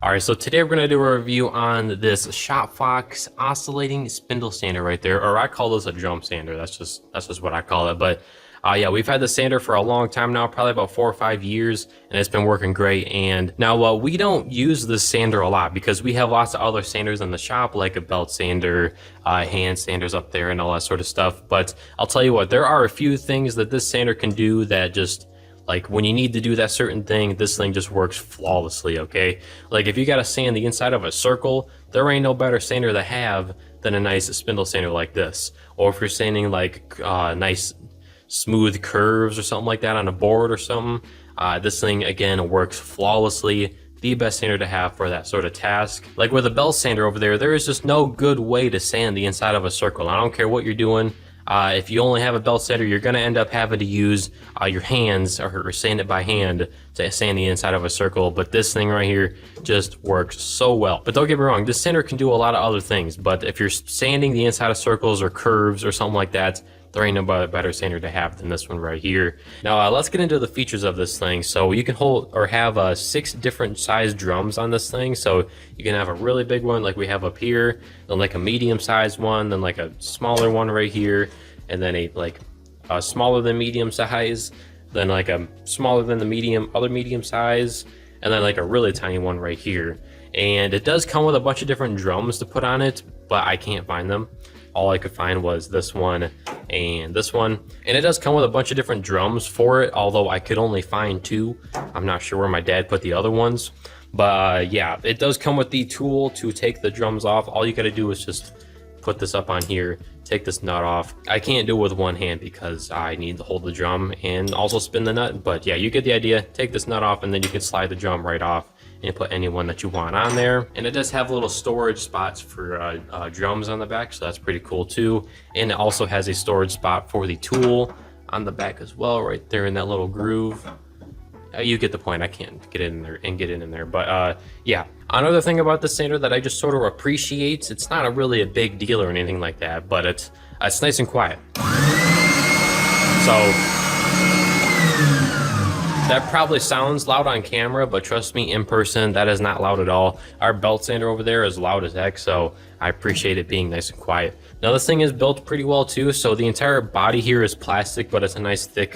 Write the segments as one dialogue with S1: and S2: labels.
S1: All right, so today we're gonna do a review on this Fox Oscillating Spindle Sander right there, or I call this a drum sander. That's just what I call it. But yeah, we've had the sander for a long time now, probably about 4 or 5 years, and it's been working great. And now we don't use this sander a lot because we have lots of other sanders in the shop, like a belt sander, hand sanders up there, and all that sort of stuff. But I'll tell you what, there are a few things that this sander can do that just, like, when you need to do that certain thing, this thing just works flawlessly, okay? Like, if you gotta sand the inside of a circle, there ain't no better sander to have than a nice spindle sander like this. Or if you're sanding like nice smooth curves or something like that on a board or something, this thing again works flawlessly. The best sander to have for that sort of task. Like with a belt sander over there is just no good way to sand the inside of a circle. I don't care what you're doing. If you only have a belt sander, you're going to end up having to use your hands or sand it by hand to sand the inside of a circle. But this thing right here just works so well. But don't get me wrong, this sander can do a lot of other things. But if you're sanding the inside of circles or curves or something like that, there ain't no better sander to have than this one right here. Now let's get into the features of this thing. So you can hold or have 6 different size drums on this thing. So you can have a really big one like we have up here, then like a medium sized one, then like a smaller one right here, and then a smaller than medium size, then like a smaller than the other medium size, and then like a really tiny one right here. And it does come with a bunch of different drums to put on it, but I can't find them. All I could find was this one and this one. And it does come with a bunch of different drums for it, although I could only find 2. I'm not sure where my dad put the other ones. But yeah, it does come with the tool to take the drums off. All you gotta do is just put this up on here, take this nut off. I can't do it with one hand because I need to hold the drum and also spin the nut. But yeah, you get the idea. Take this nut off and then you can slide the drum right off and put any one that you want on there. And it does have little storage spots for drums on the back, so that's pretty cool too. And it also has a storage spot for the tool on the back as well, right there in that little groove. You get the point. I can't get in there and get it in there, but yeah. Another thing about the sander that I just sort of appreciate, it's not really a big deal or anything like that, but it's nice and quiet. So that probably sounds loud on camera, but trust me, in person, that is not loud at all. Our belt sander over there is loud as heck, so I appreciate it being nice and quiet. Now this thing is built pretty well too, so the entire body here is plastic, but it's a nice thick,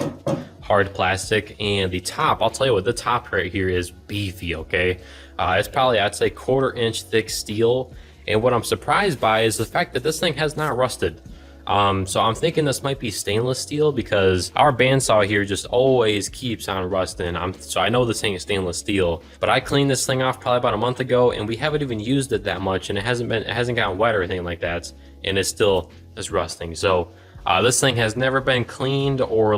S1: hard plastic. And the top, I'll tell you what, the top right here is beefy, okay? It's probably, I'd say, 1/4 inch thick steel. And what I'm surprised by is the fact that this thing has not rusted. So I'm thinking this might be stainless steel because our bandsaw here just always keeps on rusting. So I know this thing is stainless steel, but I cleaned this thing off probably about a month ago and we haven't even used it that much, and it hasn't gotten wet or anything like that, and it still is rusting. So this thing has never been cleaned, or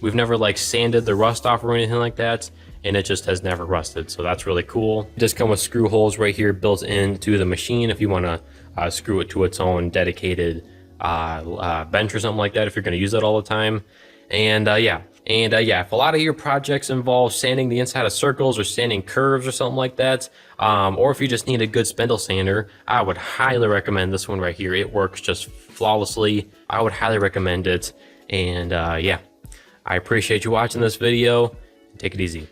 S1: we've never sanded the rust off or anything like that, and it just has never rusted. So that's really cool. It does come with screw holes right here built into the machine if you want to screw it to its own dedicated bench or something like that, if you're going to use it all the time. And yeah, if a lot of your projects involve sanding the inside of circles or sanding curves or something like that, or if you just need a good spindle sander, I would highly recommend this one right here. It works just flawlessly. I would highly recommend it. And yeah, I appreciate you watching this video. Take it easy.